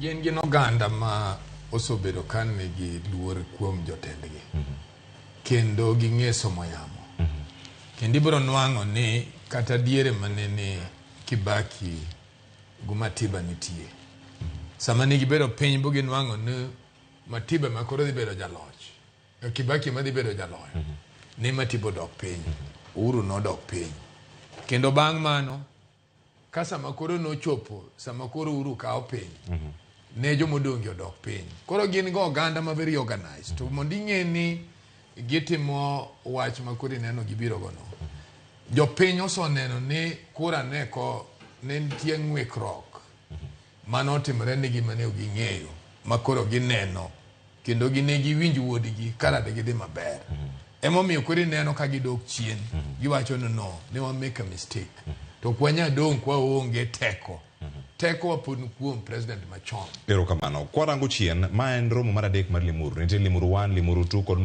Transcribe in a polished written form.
gin oganda ma osebedo kan nigi luor kuom jotendgi. Kendo ging'e somo yamo. Kendo ibiro nwang'o ni kata diere manene Kibaki gumatiba nitie. Sama nigi bedo piny bugi nwang'o ni Matiba makoro dhi bedo jaloch. Kibaki ma dhi bedo jaloch. Ni Matiba dok piny. Uhuru no dok piny. Kendo bang' mano, ka sama koro nochopo, sama koro Uhuru kao piny. Ne jomodongi odok piny. Koro gin go oganda ma very organized. To mondo ing'e ni gitimo wach ma koro ineno gibiro go no. Jopiny oseneno ni kura neko ne nitie ng'wikruok manotimore nigi mane ging'eyo ma koro gineno kendo gine giwinj wuodgi karade gidhi maber. Emomiyo koro ineno ka gidok chien. Giwacho no, ne wa make a mistake. To kwanya dong kwa onge teko. Teko wapod kuom president machon. Erokamano. Kwarango chien, ma en romo mar adek mar limuru. Nitie limuru 1, limuru 2 kod